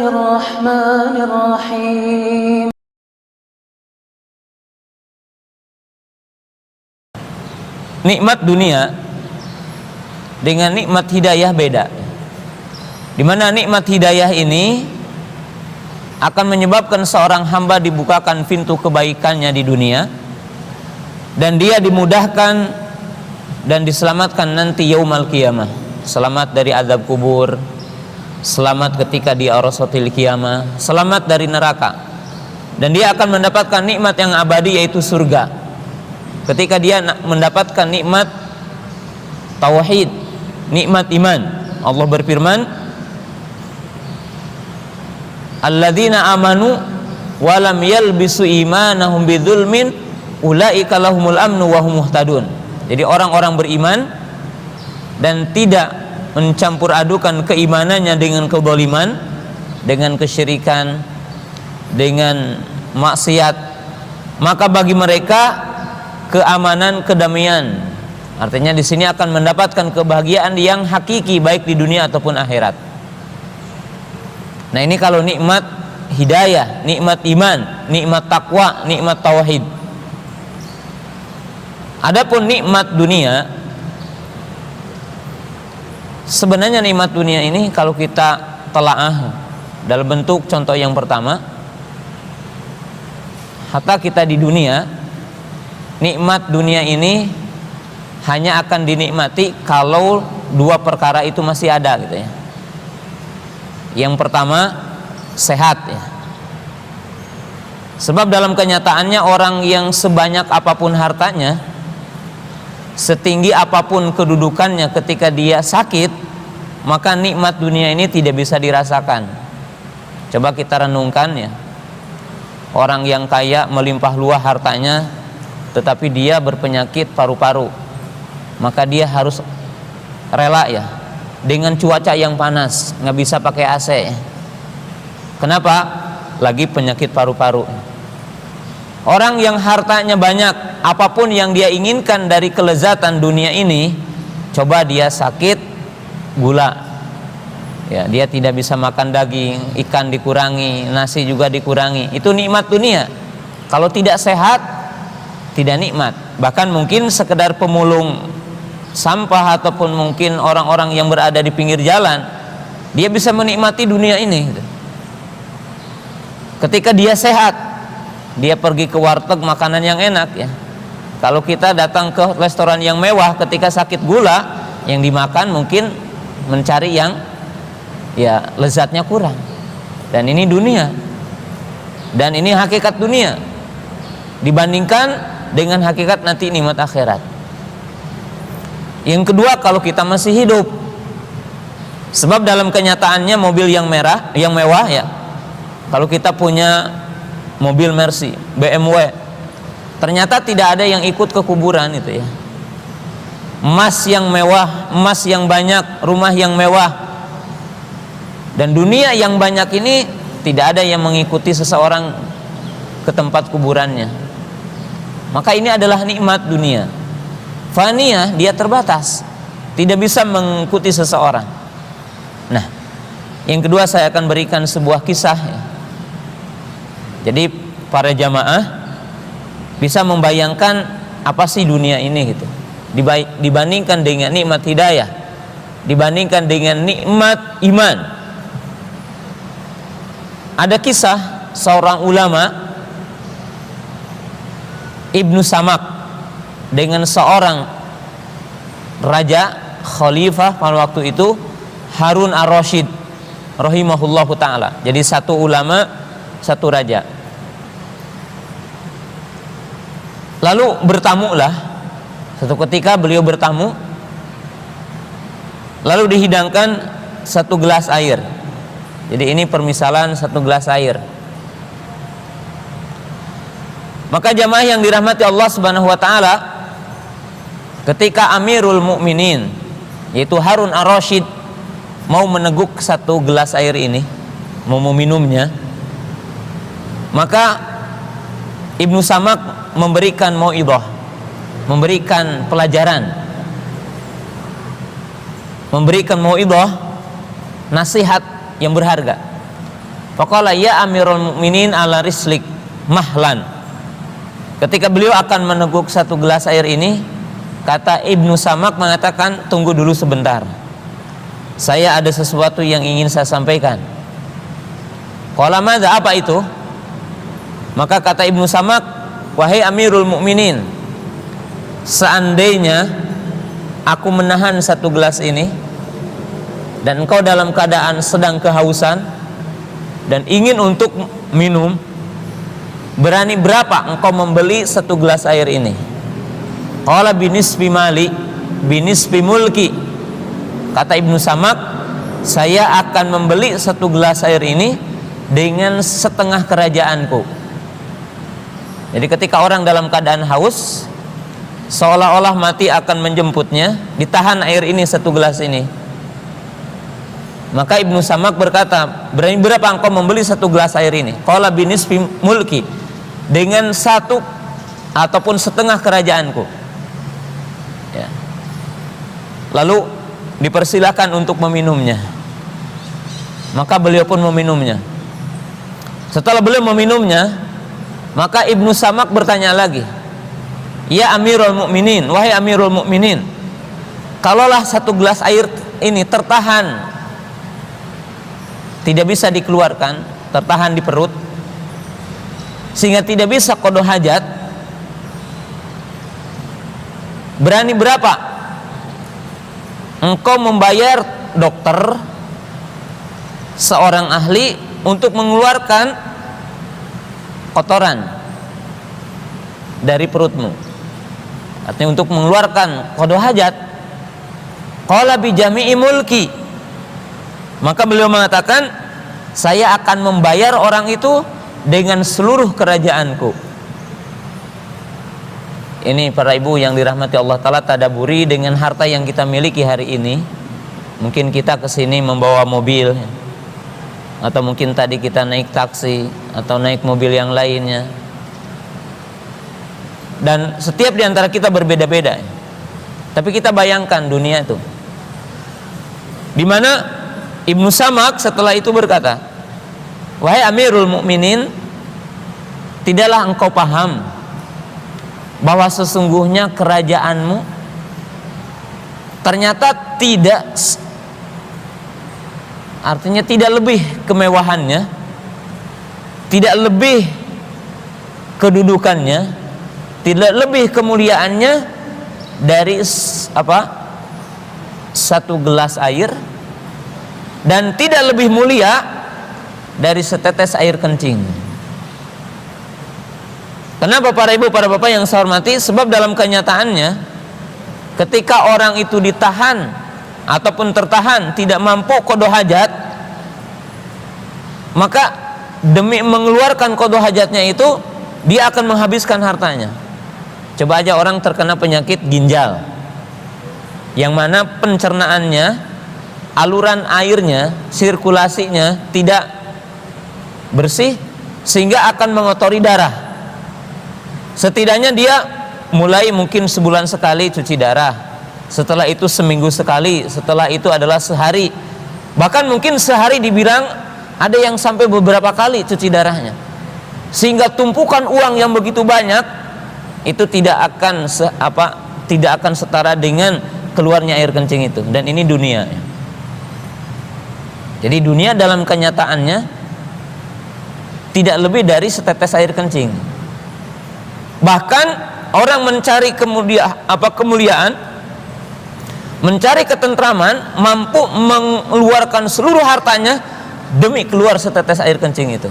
الرحمن الرحيم. Nikmat dunia dengan nikmat hidayah beda. Di mana nikmat hidayah ini akan menyebabkan seorang hamba dibukakan pintu kebaikannya di dunia, dan dia dimudahkan dan diselamatkan nanti yaumal qiyamah. Selamat dari azab kubur, selamat ketika di arasatil qiyamah, selamat dari neraka. Dan dia akan mendapatkan nikmat yang abadi, yaitu surga. Ketika dia mendapatkan nikmat tauhid, nikmat iman. Allah berfirman, alladzina amanu wa lam yalbisu imanahum bidzulmin ulaika lahumul amnu wa hum muhtadun. Jadi orang-orang beriman dan tidak mencampur adukan keimanannya dengan kezaliman, dengan kesyirikan, dengan maksiat, maka bagi mereka keamanan, kedamaian. Artinya di sini akan mendapatkan kebahagiaan yang hakiki, baik di dunia ataupun akhirat. Nah, ini kalau nikmat hidayah, nikmat iman, nikmat takwa, nikmat tauhid. Adapun nikmat dunia, sebenarnya nikmat dunia ini kalau kita telaah dalam bentuk contoh yang pertama, hatta kita di dunia, nikmat dunia ini hanya akan dinikmati kalau dua perkara itu masih ada, gitu ya. Yang pertama, sehat, ya. Sebab dalam kenyataannya orang yang sebanyak apapun hartanya, setinggi apapun kedudukannya, ketika dia sakit, maka nikmat dunia ini tidak bisa dirasakan. Coba kita renungkan, ya. Orang yang kaya melimpah luah hartanya, tetapi dia berpenyakit paru-paru, maka dia harus rela, ya, dengan cuaca yang panas, nggak bisa pakai AC. Kenapa? Lagi penyakit paru-paru. Orang yang hartanya banyak, apapun yang dia inginkan dari kelezatan dunia ini, coba dia sakit gula, ya, dia tidak bisa makan daging, ikan dikurangi, nasi juga dikurangi. Itu nikmat dunia. Kalau tidak sehat, tidak nikmat. Bahkan mungkin sekedar pemulung sampah ataupun mungkin orang-orang yang berada di pinggir jalan, dia bisa menikmati dunia ini, gitu. Ketika dia sehat, dia pergi ke warteg makanan yang enak, ya. Kalau kita datang ke restoran yang mewah, ketika sakit gula, yang dimakan mungkin mencari yang, ya, lezatnya kurang. Dan ini dunia, dan ini hakikat dunia dibandingkan dengan hakikat nanti nikmat akhirat. Yang kedua, kalau kita masih hidup, sebab dalam kenyataannya mobil yang mewah, ya, kalau kita punya mobil Mercy, BMW, ternyata tidak ada yang ikut ke kuburan, itu, ya. Emas yang mewah, emas yang banyak, rumah yang mewah, dan dunia yang banyak ini tidak ada yang mengikuti seseorang ke tempat kuburannya. Maka ini adalah nikmat dunia. Faniyah, dia terbatas, tidak bisa mengikuti seseorang. Nah, yang kedua saya akan berikan sebuah kisah, ya. Jadi para jamaah bisa membayangkan apa sih dunia ini, gitu, dibandingkan dengan nikmat hidayah, dibandingkan dengan nikmat iman. Ada kisah seorang ulama, Ibnu Samak, dengan seorang raja khalifah pada waktu itu, Harun ar-Rasyid rahimahullahu ta'ala. Jadi satu ulama, satu raja. Lalu bertamulah, satu ketika beliau bertamu, lalu dihidangkan satu gelas air. Jadi ini permisalan satu gelas air. Maka jamaah yang dirahmati Allah Subhanahu wa taala, ketika Amirul Mukminin yaitu Harun ar-Rasyid mau meneguk satu gelas air ini, mau meminumnya, maka Ibnu Samak memberikan mau'idhah, memberikan pelajaran, memberikan mau'idhah, nasihat yang berharga. Faqala ya Amirul Mukminin ala rislik mahlan. Ketika beliau akan meneguk satu gelas air ini, kata Ibnu Samak mengatakan, tunggu dulu sebentar, saya ada sesuatu yang ingin saya sampaikan. Qala madza, apa itu? Maka kata Ibnu Samak, wahai Amirul Mukminin, seandainya aku menahan satu gelas ini dan engkau dalam keadaan sedang kehausan dan ingin untuk minum, berani berapa engkau membeli satu gelas air ini? Qala binisbi mali binisbi mulki. Kata Ibnu Samak, saya akan membeli satu gelas air ini dengan setengah kerajaanku. Jadi ketika orang dalam keadaan haus, seolah-olah mati akan menjemputnya, ditahan air ini satu gelas ini. Maka Ibnu Samak berkata, berani berapa engkau membeli satu gelas air ini? Qala binisbi mulki, dengan satu ataupun setengah kerajaanku. Ya. Lalu dipersilahkan untuk meminumnya. Maka beliau pun meminumnya. Setelah beliau meminumnya, maka Ibnu Samak bertanya lagi, ya Amirul Mukminin, wahai Amirul Mukminin, kalaulah satu gelas air ini tertahan, tidak bisa dikeluarkan, tertahan di perut, sehingga tidak bisa qada hajat, berani berapa engkau membayar dokter, seorang ahli, untuk mengeluarkan kotoran dari perutmu, artinya untuk mengeluarkan qada hajat? Qala bi jami'i mulki. Maka beliau mengatakan, saya akan membayar orang itu dengan seluruh kerajaanku. Ini para ibu yang dirahmati Allah Ta'ala, tadaburi dengan harta yang kita miliki hari ini. Mungkin kita kesini membawa mobil, atau mungkin tadi kita naik taksi atau naik mobil yang lainnya, dan setiap di antara kita berbeda-beda. Tapi kita bayangkan dunia itu, di mana Ibnu Samak setelah itu berkata, wahai Amirul Mukminin, tidaklah engkau paham bahwa sesungguhnya kerajaanmu ternyata tidak, artinya tidak lebih kemewahannya, tidak lebih kedudukannya, tidak lebih kemuliaannya dari satu gelas air, dan tidak lebih mulia dari setetes air kencing. Kenapa para ibu, para bapak yang saya hormati? Sebab dalam kenyataannya, ketika orang itu ditahan ataupun tertahan tidak mampu qada hajat, maka demi mengeluarkan qada hajatnya itu, dia akan menghabiskan hartanya. Coba aja orang terkena penyakit ginjal, yang mana pencernaannya, aluran airnya, sirkulasinya tidak bersih, sehingga akan mengotori darah. Setidaknya dia mulai mungkin sebulan sekali cuci darah, setelah itu seminggu sekali, setelah itu adalah sehari, bahkan mungkin sehari dibilang ada yang sampai beberapa kali cuci darahnya, sehingga tumpukan uang yang begitu banyak itu tidak akan setara dengan keluarnya air kencing itu. Dan ini dunia. Jadi dunia dalam kenyataannya tidak lebih dari setetes air kencing. Bahkan orang mencari kemuliaan, mencari ketentraman, mampu mengeluarkan seluruh hartanya demi keluar setetes air kencing itu.